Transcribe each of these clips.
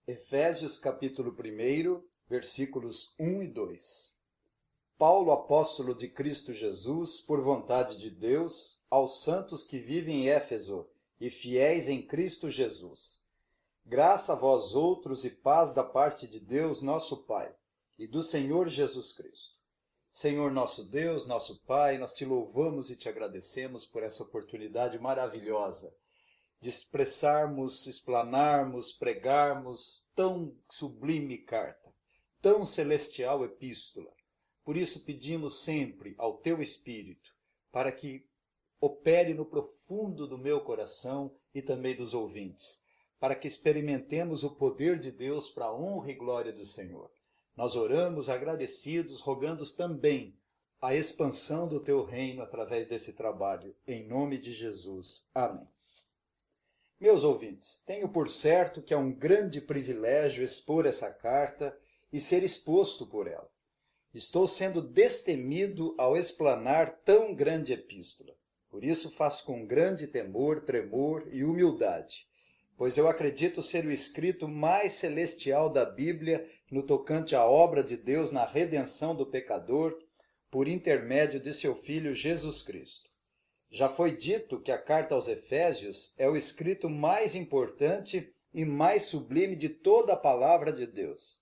Efésios capítulo 1, versículos 1 e 2. Paulo, apóstolo de Cristo Jesus, por vontade de Deus, aos santos que vivem em Éfeso e fiéis em Cristo Jesus. Graça a vós outros e paz da parte de Deus, nosso Pai, e do Senhor Jesus Cristo. Senhor nosso Deus, nosso Pai, nós te louvamos e te agradecemos por essa oportunidade maravilhosa de expressarmos, explanarmos, pregarmos tão sublime carta, tão celestial epístola. Por isso pedimos sempre ao teu Espírito, para que opere no profundo do meu coração e também dos ouvintes, para que experimentemos o poder de Deus para a honra e glória do Senhor. Nós oramos agradecidos, rogando também a expansão do teu reino através desse trabalho, em nome de Jesus. Amém. Meus ouvintes, tenho por certo que é um grande privilégio expor essa carta e ser exposto por ela. Estou sendo destemido ao explanar tão grande epístola. Por isso faço com grande temor, tremor e humildade, pois eu acredito ser o escrito mais celestial da Bíblia no tocante à obra de Deus na redenção do pecador, por intermédio de seu Filho Jesus Cristo. Já foi dito que a carta aos Efésios é o escrito mais importante e mais sublime de toda a palavra de Deus.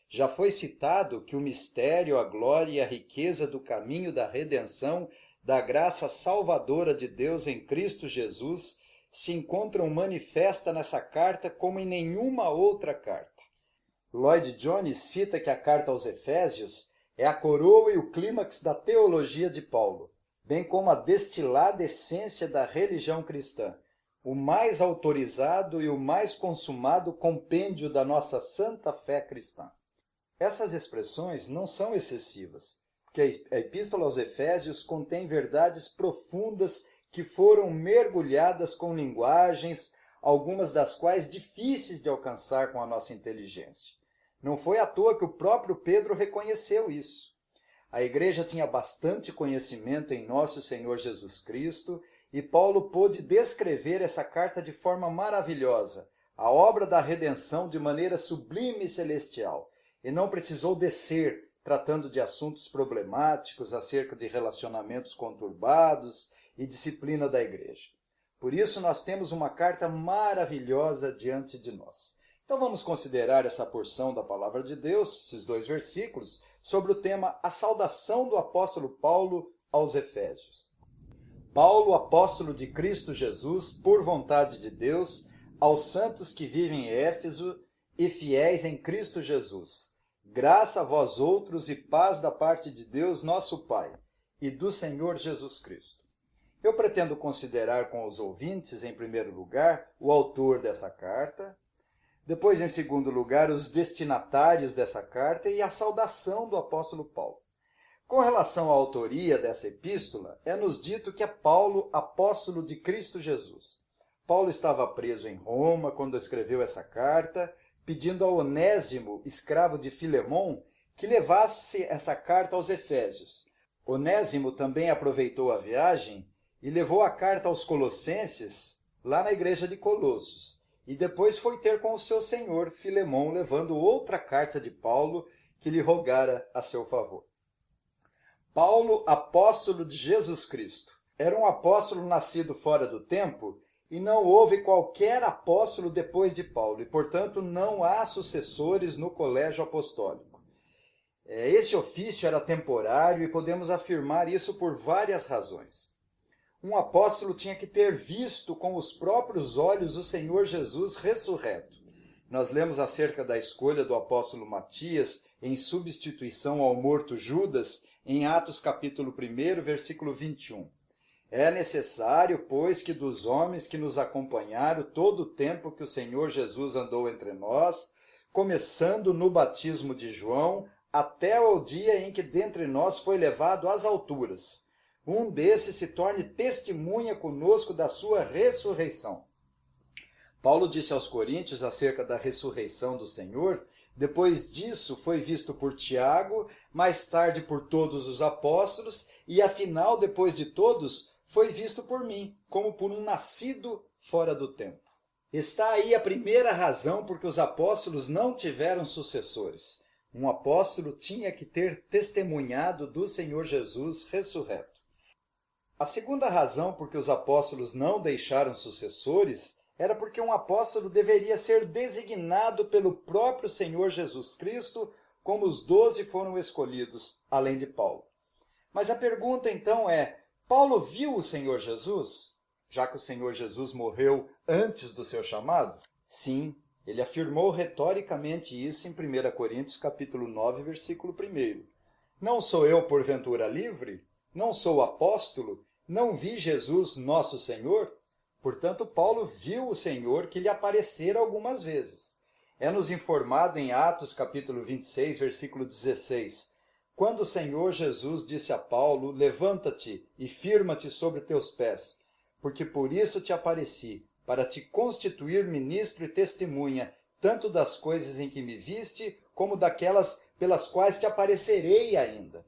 Já foi citado que o mistério, a glória e a riqueza do caminho da redenção, da graça salvadora de Deus em Cristo Jesus, se encontram manifesta nessa carta como em nenhuma outra carta. Lloyd Jones cita que a carta aos Efésios é a coroa e o clímax da teologia de Paulo, bem como a destilada essência da religião cristã, o mais autorizado e o mais consumado compêndio da nossa santa fé cristã. Essas expressões não são excessivas, porque a Epístola aos Efésios contém verdades profundas que foram mergulhadas com linguagens, algumas das quais difíceis de alcançar com a nossa inteligência. Não foi à toa que o próprio Pedro reconheceu isso. A igreja tinha bastante conhecimento em nosso Senhor Jesus Cristo e Paulo pôde descrever essa carta de forma maravilhosa, a obra da redenção de maneira sublime e celestial, e não precisou descer tratando de assuntos problemáticos acerca de relacionamentos conturbados e disciplina da igreja. Por isso nós temos uma carta maravilhosa diante de nós. Então vamos considerar essa porção da palavra de Deus, esses 2 versículos, sobre o tema A Saudação do Apóstolo Paulo aos Efésios. Paulo, apóstolo de Cristo Jesus, por vontade de Deus, aos santos que vivem em Éfeso e fiéis em Cristo Jesus. Graça a vós outros e paz da parte de Deus, nosso Pai, e do Senhor Jesus Cristo. Eu pretendo considerar com os ouvintes, em primeiro lugar, o autor dessa carta, depois, em segundo lugar, os destinatários dessa carta e a saudação do apóstolo Paulo. Com relação à autoria dessa epístola, é-nos dito que é Paulo, apóstolo de Cristo Jesus. Paulo estava preso em Roma quando escreveu essa carta, pedindo a Onésimo, escravo de Filemon, que levasse essa carta aos Efésios. Onésimo também aproveitou a viagem e levou a carta aos Colossenses, lá na igreja de Colossos, e depois foi ter com o seu senhor, Filemon, levando outra carta de Paulo que lhe rogara a seu favor. Paulo, apóstolo de Jesus Cristo, era um apóstolo nascido fora do tempo, e não houve qualquer apóstolo depois de Paulo, e, portanto, não há sucessores no colégio apostólico. Esse ofício era temporário e podemos afirmar isso por várias razões. Um apóstolo tinha que ter visto com os próprios olhos o Senhor Jesus ressurreto. Nós lemos acerca da escolha do apóstolo Matias em substituição ao morto Judas, em Atos capítulo 1, versículo 21. É necessário, pois, que dos homens que nos acompanharam todo o tempo que o Senhor Jesus andou entre nós, começando no batismo de João, até o dia em que dentre nós foi levado às alturas, um desses se torne testemunha conosco da sua ressurreição. Paulo disse aos Coríntios acerca da ressurreição do Senhor, depois disso foi visto por Tiago, mais tarde por todos os apóstolos, e afinal, depois de todos, foi visto por mim, como por um nascido fora do tempo. Está aí a primeira razão por que os apóstolos não tiveram sucessores. Um apóstolo tinha que ter testemunhado do Senhor Jesus ressurreto. A segunda razão por que os apóstolos não deixaram sucessores era porque um apóstolo deveria ser designado pelo próprio Senhor Jesus Cristo, como os 12 foram escolhidos, além de Paulo. Mas a pergunta então é, Paulo viu o Senhor Jesus, já que o Senhor Jesus morreu antes do seu chamado? Sim, ele afirmou retoricamente isso em 1 Coríntios capítulo 9, versículo 1. Não sou eu, porventura, livre? Não sou apóstolo? Não vi Jesus, nosso Senhor? Portanto, Paulo viu o Senhor que lhe aparecera algumas vezes. É-nos informado em Atos capítulo 26, versículo 16. Quando o Senhor Jesus disse a Paulo, levanta-te e firma-te sobre teus pés, porque por isso te apareci, para te constituir ministro e testemunha, tanto das coisas em que me viste, como daquelas pelas quais te aparecerei ainda.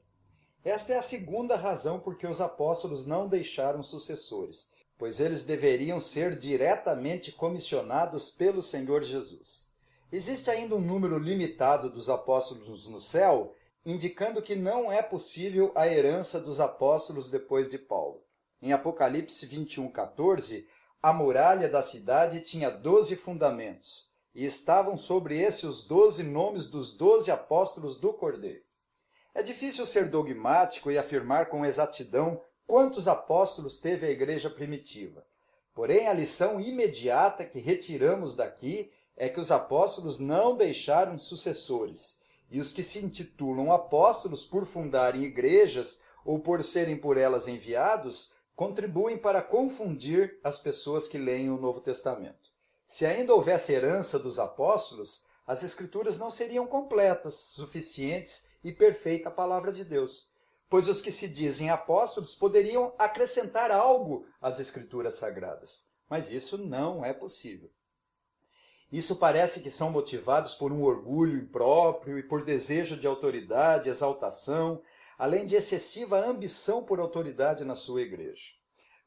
Esta é a segunda razão por que os apóstolos não deixaram sucessores, pois eles deveriam ser diretamente comissionados pelo Senhor Jesus. Existe ainda um número limitado dos apóstolos no céu, indicando que não é possível a herança dos apóstolos depois de Paulo. Em Apocalipse 21:14, a muralha da cidade tinha 12 fundamentos, e estavam sobre esse os 12 nomes dos 12 apóstolos do Cordeiro. É difícil ser dogmático e afirmar com exatidão quantos apóstolos teve a igreja primitiva. Porém, a lição imediata que retiramos daqui é que os apóstolos não deixaram sucessores, e os que se intitulam apóstolos por fundarem igrejas ou por serem por elas enviados, contribuem para confundir as pessoas que leem o Novo Testamento. Se ainda houvesse herança dos apóstolos, as Escrituras não seriam completas, suficientes e perfeita a palavra de Deus, pois os que se dizem apóstolos poderiam acrescentar algo às Escrituras sagradas, mas isso não é possível. Isso parece que são motivados por um orgulho impróprio e por desejo de autoridade, exaltação, além de excessiva ambição por autoridade na sua igreja.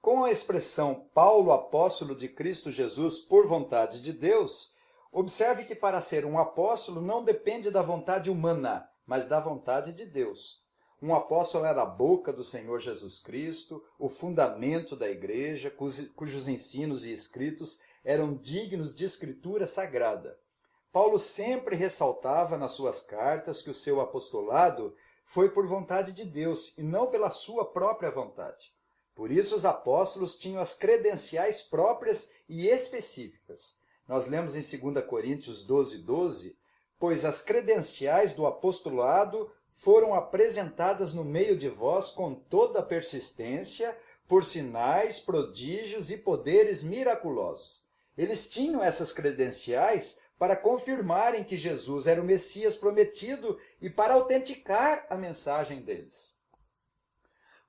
Com a expressão Paulo, apóstolo de Cristo Jesus por vontade de Deus, observe que para ser um apóstolo não depende da vontade humana, mas da vontade de Deus. Um apóstolo era a boca do Senhor Jesus Cristo, o fundamento da igreja, cujos ensinos e escritos eram dignos de escritura sagrada. Paulo sempre ressaltava nas suas cartas que o seu apostolado foi por vontade de Deus e não pela sua própria vontade. Por isso os apóstolos tinham as credenciais próprias e específicas. Nós lemos em 2 Coríntios 12:12, pois as credenciais do apostolado foram apresentadas no meio de vós com toda persistência, por sinais, prodígios e poderes miraculosos. Eles tinham essas credenciais para confirmarem que Jesus era o Messias prometido e para autenticar a mensagem deles.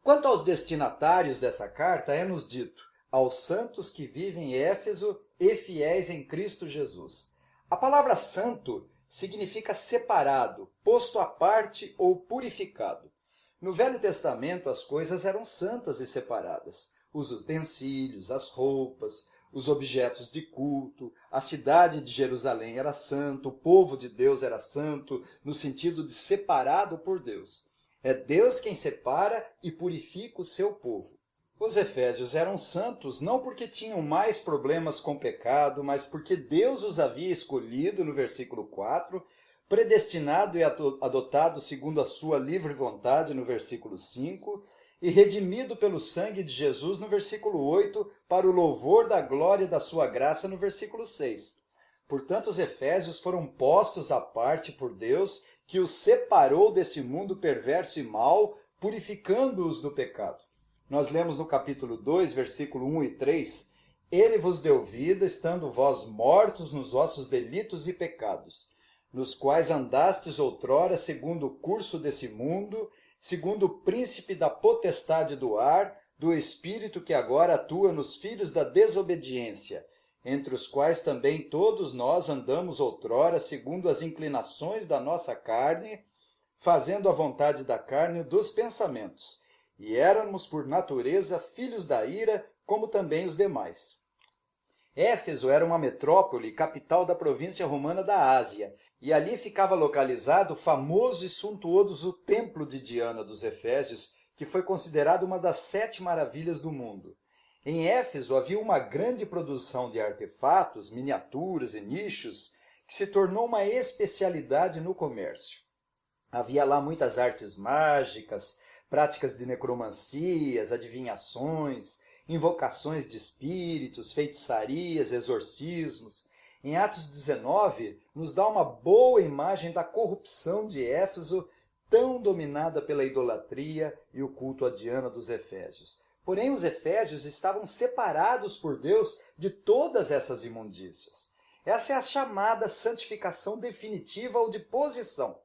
Quanto aos destinatários dessa carta, é-nos dito, aos santos que vivem em Éfeso e fiéis em Cristo Jesus. A palavra santo significa separado, posto à parte ou purificado. No Velho Testamento, as coisas eram santas e separadas. Os utensílios, as roupas, os objetos de culto, a cidade de Jerusalém era santa, o povo de Deus era santo, no sentido de separado por Deus. É Deus quem separa e purifica o seu povo. Os efésios eram santos não porque tinham mais problemas com pecado, mas porque Deus os havia escolhido, no versículo 4, predestinado e adotado segundo a sua livre vontade, no versículo 5, e redimido pelo sangue de Jesus, no versículo 8, para o louvor da glória da sua graça, no versículo 6. Portanto, os efésios foram postos à parte por Deus, que os separou desse mundo perverso e mau, purificando-os do pecado. Nós lemos no capítulo 2, versículo 1 e 3, Ele vos deu vida, estando vós mortos nos vossos delitos e pecados, nos quais andastes outrora segundo o curso desse mundo, segundo o príncipe da potestade do ar, do espírito que agora atua nos filhos da desobediência, entre os quais também todos nós andamos outrora segundo as inclinações da nossa carne, fazendo a vontade da carne e dos pensamentos, e éramos por natureza filhos da ira, como também os demais. Éfeso era uma metrópole, capital da província romana da Ásia, e ali ficava localizado o famoso e suntuoso Templo de Diana dos Efésios, que foi considerado uma das 7 maravilhas do mundo. Em Éfeso havia uma grande produção de artefatos, miniaturas e nichos, que se tornou uma especialidade no comércio. Havia lá muitas artes mágicas, práticas de necromancias, adivinhações, invocações de espíritos, feitiçarias, exorcismos. Em Atos 19, nos dá uma boa imagem da corrupção de Éfeso, tão dominada pela idolatria e o culto a Diana dos Efésios. Porém, os efésios estavam separados por Deus de todas essas imundícias. Essa é a chamada santificação definitiva ou de posição.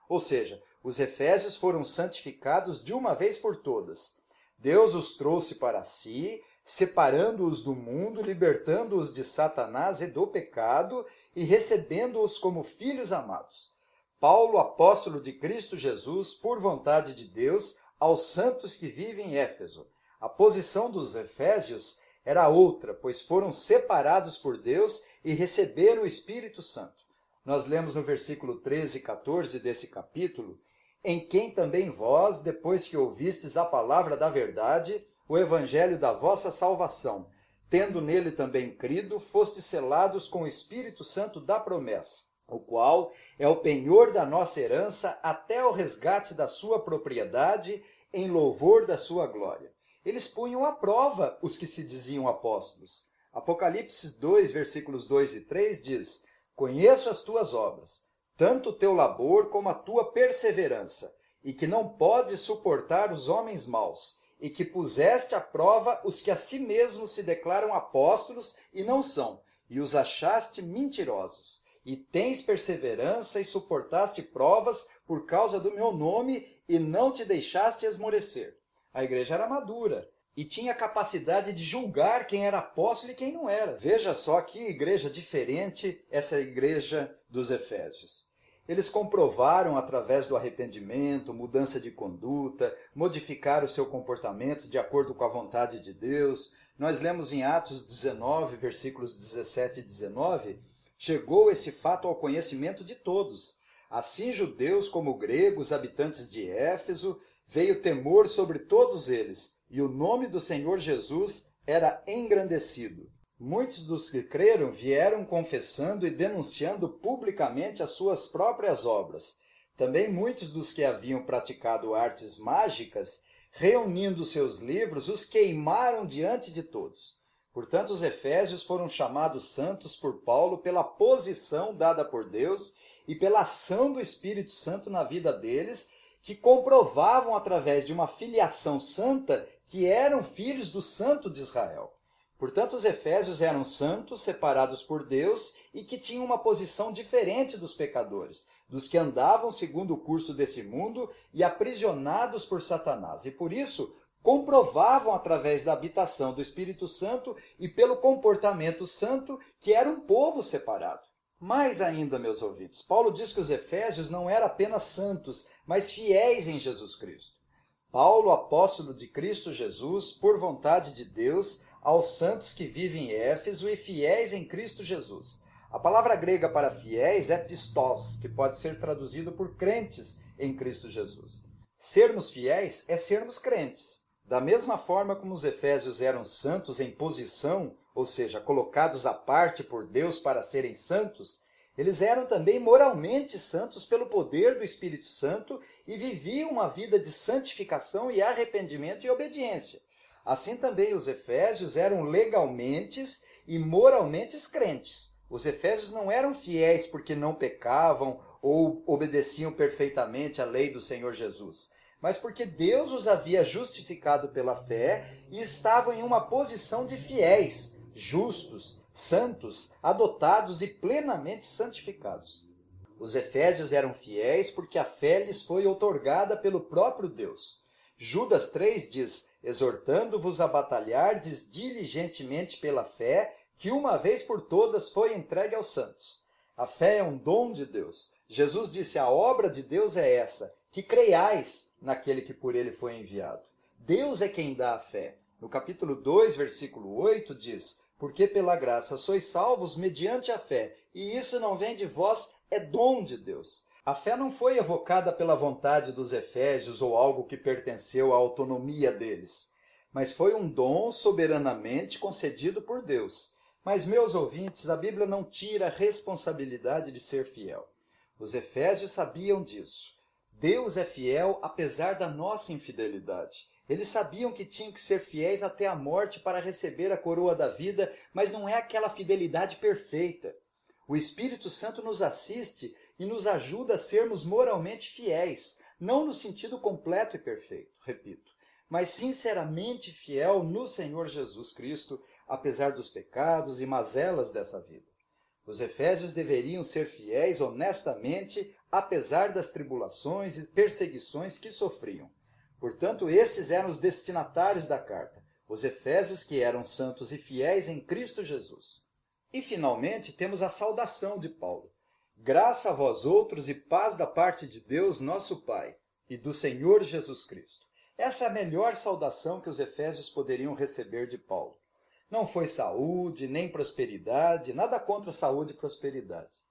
Ou seja, os efésios foram santificados de uma vez por todas. Deus os trouxe para si, separando-os do mundo, libertando-os de Satanás e do pecado e recebendo-os como filhos amados. Paulo, apóstolo de Cristo Jesus, por vontade de Deus, aos santos que vivem em Éfeso. A posição dos efésios era outra, pois foram separados por Deus e receberam o Espírito Santo. Nós lemos no versículo 13 e 14 desse capítulo: em quem também vós, depois que ouvistes a palavra da verdade, o evangelho da vossa salvação, tendo nele também crido, fostes selados com o Espírito Santo da promessa, o qual é o penhor da nossa herança até o resgate da sua propriedade, em louvor da sua glória. Eles punham à prova os que se diziam apóstolos. Apocalipse 2, versículos 2 e 3 diz: conheço as tuas obras, tanto o teu labor como a tua perseverança, e que não podes suportar os homens maus, e que puseste à prova os que a si mesmos se declaram apóstolos e não são, e os achaste mentirosos. E tens perseverança e suportaste provas por causa do meu nome, e não te deixaste esmorecer. A igreja era madura e tinha capacidade de julgar quem era apóstolo e quem não era. Veja só que igreja diferente essa igreja dos Efésios. Eles comprovaram através do arrependimento, mudança de conduta, modificar o seu comportamento de acordo com a vontade de Deus. Nós lemos em Atos 19, versículos 17 e 19, chegou esse fato ao conhecimento de todos. Assim judeus como gregos, habitantes de Éfeso, veio temor sobre todos eles, e o nome do Senhor Jesus era engrandecido. Muitos dos que creram vieram confessando e denunciando publicamente as suas próprias obras. Também muitos dos que haviam praticado artes mágicas, reunindo seus livros, os queimaram diante de todos. Portanto, os efésios foram chamados santos por Paulo pela posição dada por Deus e pela ação do Espírito Santo na vida deles, que comprovavam através de uma filiação santa que eram filhos do Santo de Israel. Portanto, os efésios eram santos, separados por Deus e que tinham uma posição diferente dos pecadores, dos que andavam segundo o curso desse mundo e aprisionados por Satanás. E por isso, comprovavam através da habitação do Espírito Santo e pelo comportamento santo que era um povo separado. Mais ainda, meus ouvintes, Paulo diz que os efésios não eram apenas santos, mas fiéis em Jesus Cristo. Paulo, apóstolo de Cristo Jesus, por vontade de Deus, aos santos que vivem em Éfeso e fiéis em Cristo Jesus. A palavra grega para fiéis é pistos, que pode ser traduzido por crentes em Cristo Jesus. Sermos fiéis é sermos crentes. Da mesma forma como os efésios eram santos em posição, ou seja, colocados à parte por Deus para serem santos, eles eram também moralmente santos pelo poder do Espírito Santo e viviam uma vida de santificação e arrependimento e obediência. Assim também os efésios eram legalmente e moralmente crentes. Os efésios não eram fiéis porque não pecavam ou obedeciam perfeitamente à lei do Senhor Jesus, mas porque Deus os havia justificado pela fé e estavam em uma posição de fiéis, justos, santos, adotados e plenamente santificados. Os efésios eram fiéis porque a fé lhes foi outorgada pelo próprio Deus. Judas 3 diz: exortando-vos a batalhardes diligentemente pela fé, que uma vez por todas foi entregue aos santos. A fé é um dom de Deus. Jesus disse: a obra de Deus é essa, que creiais naquele que por ele foi enviado. Deus é quem dá a fé. No capítulo 2, versículo 8 diz: Porque pela graça sois salvos mediante a fé, e isso não vem de vós, é dom de Deus. A fé não foi evocada pela vontade dos efésios ou algo que pertenceu à autonomia deles, mas foi um dom soberanamente concedido por Deus. Mas, meus ouvintes, a Bíblia não tira a responsabilidade de ser fiel. Os efésios sabiam disso. Deus é fiel apesar da nossa infidelidade. Eles sabiam que tinham que ser fiéis até a morte para receber a coroa da vida, mas não é aquela fidelidade perfeita. O Espírito Santo nos assiste e nos ajuda a sermos moralmente fiéis, não no sentido completo e perfeito, repito, mas sinceramente fiel no Senhor Jesus Cristo, apesar dos pecados e mazelas dessa vida. Os efésios deveriam ser fiéis honestamente, apesar das tribulações e perseguições que sofriam. Portanto, esses eram os destinatários da carta, os efésios que eram santos e fiéis em Cristo Jesus. E, finalmente, temos a saudação de Paulo. Graça a vós outros e paz da parte de Deus, nosso Pai, e do Senhor Jesus Cristo. Essa é a melhor saudação que os efésios poderiam receber de Paulo. Não foi saúde, nem prosperidade, nada contra saúde e prosperidade.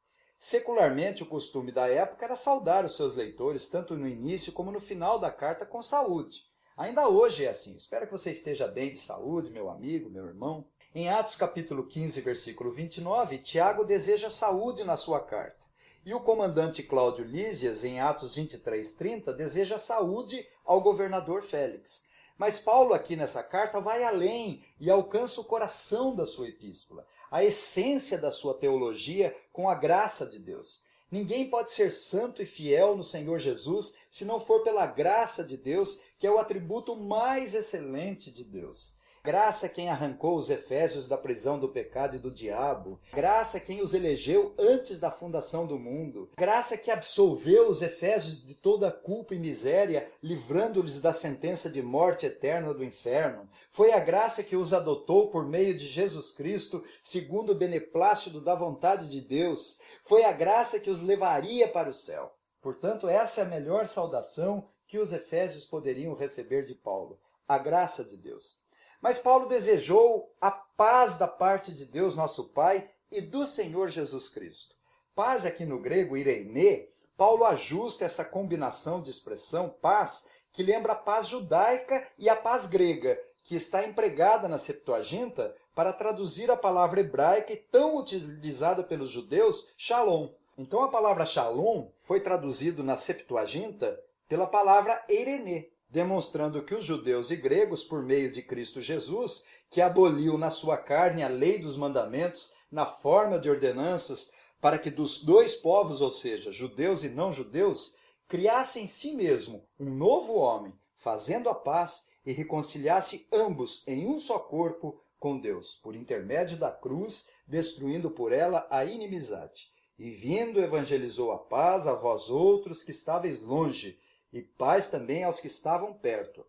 Secularmente, o costume da época era saudar os seus leitores, tanto no início como no final da carta, com saúde. Ainda hoje é assim. Espero que você esteja bem de saúde, meu amigo, meu irmão. Em Atos capítulo 15, versículo 29, Tiago deseja saúde na sua carta. E o comandante Cláudio Lísias, em Atos 23:30, deseja saúde ao governador Félix. Mas Paulo aqui nessa carta vai além e alcança o coração da sua epístola, a essência da sua teologia com a graça de Deus. Ninguém pode ser santo e fiel no Senhor Jesus se não for pela graça de Deus, que é o atributo mais excelente de Deus. Graça é quem arrancou os efésios da prisão do pecado e do diabo. Graça é quem os elegeu antes da fundação do mundo. Graça é que absolveu os efésios de toda a culpa e miséria, livrando-lhes da sentença de morte eterna do inferno. Foi a graça que os adotou por meio de Jesus Cristo, segundo o beneplácito da vontade de Deus. Foi a graça que os levaria para o céu. Portanto, essa é a melhor saudação que os efésios poderiam receber de Paulo. A graça de Deus. Mas Paulo desejou a paz da parte de Deus, nosso Pai, e do Senhor Jesus Cristo. Paz aqui no grego, eirene, Paulo ajusta essa combinação de expressão paz, que lembra a paz judaica e a paz grega, que está empregada na Septuaginta para traduzir a palavra hebraica e tão utilizada pelos judeus, shalom. Então a palavra shalom foi traduzido na Septuaginta pela palavra eirene, demonstrando que os judeus e gregos, por meio de Cristo Jesus, que aboliu na sua carne a lei dos mandamentos na forma de ordenanças, para que dos dois povos, ou seja, judeus e não judeus, criasse em si mesmo um novo homem, fazendo a paz e reconciliasse ambos em um só corpo com Deus, por intermédio da cruz, destruindo por ela a inimizade. E vindo, evangelizou a paz a vós outros que estáveis longe, e paz também aos que estavam perto.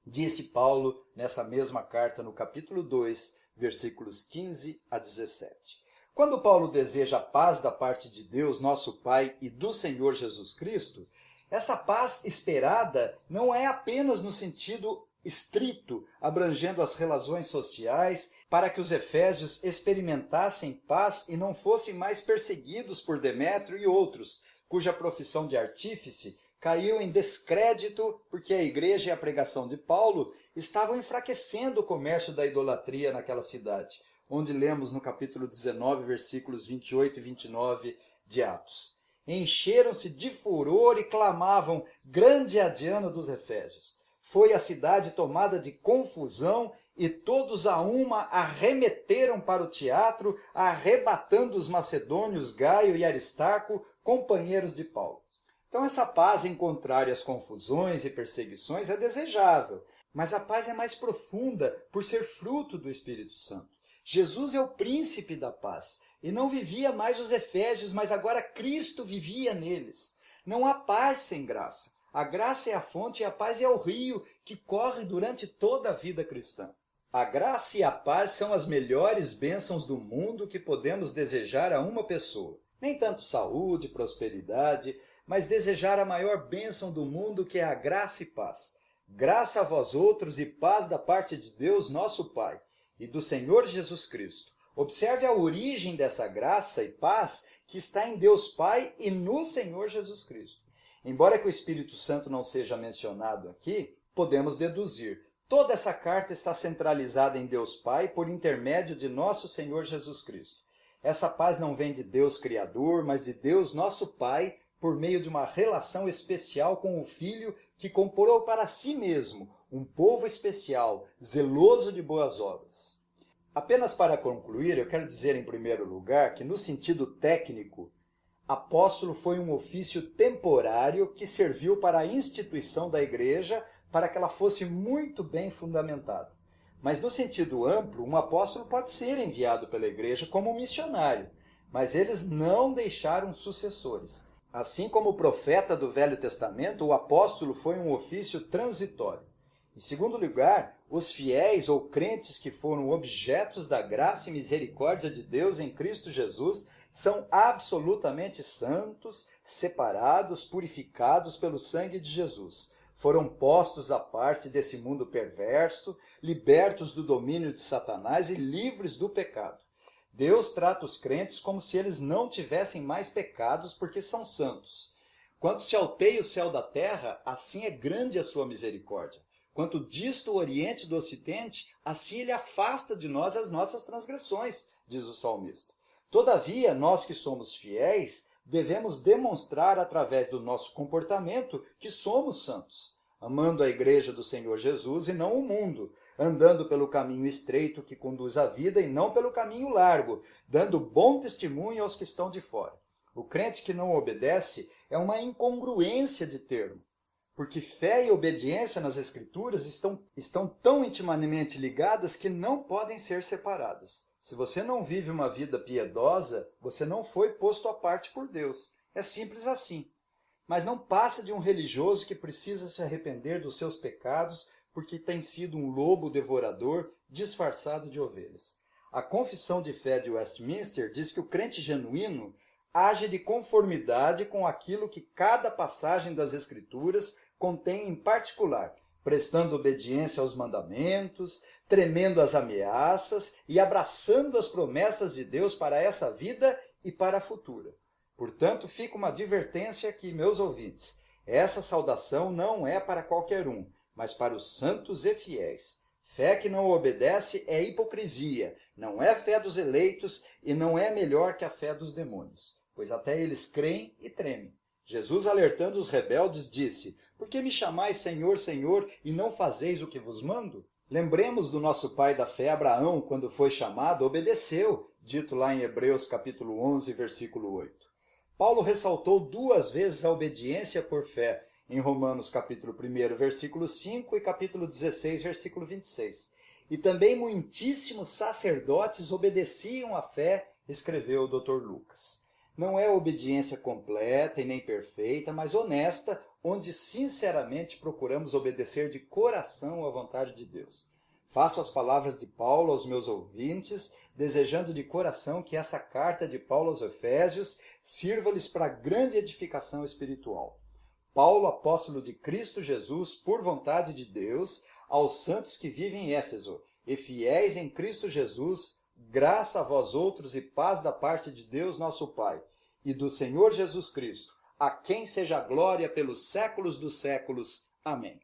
Disse Paulo nessa mesma carta no capítulo 2, versículos 15 a 17. Quando Paulo deseja a paz da parte de Deus, nosso Pai, e do Senhor Jesus Cristo, essa paz esperada não é apenas no sentido estrito, abrangendo as relações sociais, para que os efésios experimentassem paz e não fossem mais perseguidos por Demétrio e outros, cuja profissão de artífice caiu em descrédito porque a igreja e a pregação de Paulo estavam enfraquecendo o comércio da idolatria naquela cidade, onde lemos no capítulo 19, versículos 28 e 29 de Atos. Encheram-se de furor e clamavam, grande é a Diana dos Efésios. Foi a cidade tomada de confusão e todos a uma arremeteram para o teatro, arrebatando os macedônios Gaio e Aristarco, companheiros de Paulo. Então essa paz, em contrário às confusões e perseguições, é desejável, mas a paz é mais profunda por ser fruto do Espírito Santo. Jesus é o príncipe da paz, e não vivia mais os efésios, mas agora Cristo vivia neles. Não há paz sem graça. A graça é a fonte e a paz é o rio que corre durante toda a vida cristã. A graça e a paz são as melhores bênçãos do mundo que podemos desejar a uma pessoa. Nem tanto saúde, prosperidade, mas desejar a maior bênção do mundo, que é a graça e paz. Graça a vós outros e paz da parte de Deus, nosso Pai, e do Senhor Jesus Cristo. Observe a origem dessa graça e paz que está em Deus Pai e no Senhor Jesus Cristo. Embora que o Espírito Santo não seja mencionado aqui, podemos deduzir. Toda essa carta está centralizada em Deus Pai por intermédio de nosso Senhor Jesus Cristo. Essa paz não vem de Deus Criador, mas de Deus nosso Pai, por meio de uma relação especial com o Filho que comprou para si mesmo um povo especial, zeloso de boas obras. Apenas para concluir, eu quero dizer em primeiro lugar que, no sentido técnico, apóstolo foi um ofício temporário que serviu para a instituição da igreja para que ela fosse muito bem fundamentada. Mas no sentido amplo, um apóstolo pode ser enviado pela igreja como um missionário, mas eles não deixaram sucessores. Assim como o profeta do Velho Testamento, o apóstolo foi um ofício transitório. Em segundo lugar, os fiéis ou crentes que foram objetos da graça e misericórdia de Deus em Cristo Jesus são absolutamente santos, separados, purificados pelo sangue de Jesus. Foram postos à parte desse mundo perverso, libertos do domínio de Satanás e livres do pecado. Deus trata os crentes como se eles não tivessem mais pecados porque são santos. Quanto se alteia o céu da terra, assim é grande a sua misericórdia. Quanto dista o Oriente do Ocidente, assim ele afasta de nós as nossas transgressões, diz o salmista. Todavia, nós que somos fiéis, devemos demonstrar através do nosso comportamento que somos santos, amando a igreja do Senhor Jesus e não o mundo, andando pelo caminho estreito que conduz à vida e não pelo caminho largo, dando bom testemunho aos que estão de fora. O crente que não obedece é uma incongruência de termo, porque fé e obediência nas Escrituras estão tão intimamente ligadas que não podem ser separadas. Se você não vive uma vida piedosa, você não foi posto à parte por Deus. É simples assim. Mas não passa de um religioso que precisa se arrepender dos seus pecados porque tem sido um lobo devorador disfarçado de ovelhas. A Confissão de Fé de Westminster diz que o crente genuíno age de conformidade com aquilo que cada passagem das Escrituras contém em particular, prestando obediência aos mandamentos, tremendo às ameaças e abraçando as promessas de Deus para essa vida e para a futura. Portanto, fica uma advertência aqui, meus ouvintes. Essa saudação não é para qualquer um, mas para os santos e fiéis. Fé que não obedece é hipocrisia, não é fé dos eleitos e não é melhor que a fé dos demônios, pois até eles creem e tremem. Jesus, alertando os rebeldes, disse: "Por que me chamais Senhor, Senhor, e não fazeis o que vos mando?" Lembremos do nosso pai da fé, Abraão, quando foi chamado, obedeceu, dito lá em Hebreus capítulo 11, versículo 8. Paulo ressaltou 2 vezes a obediência por fé, em Romanos capítulo 1, versículo 5 e capítulo 16, versículo 26. E também muitíssimos sacerdotes obedeciam à fé, escreveu o Dr. Lucas. Não é obediência completa e nem perfeita, mas honesta, onde sinceramente procuramos obedecer de coração à vontade de Deus. Faço as palavras de Paulo aos meus ouvintes, desejando de coração que essa carta de Paulo aos Efésios sirva-lhes para grande edificação espiritual. Paulo, apóstolo de Cristo Jesus, por vontade de Deus, aos santos que vivem em Éfeso, e fiéis em Cristo Jesus, graça a vós outros e paz da parte de Deus nosso Pai e do Senhor Jesus Cristo, a quem seja glória pelos séculos dos séculos. Amém.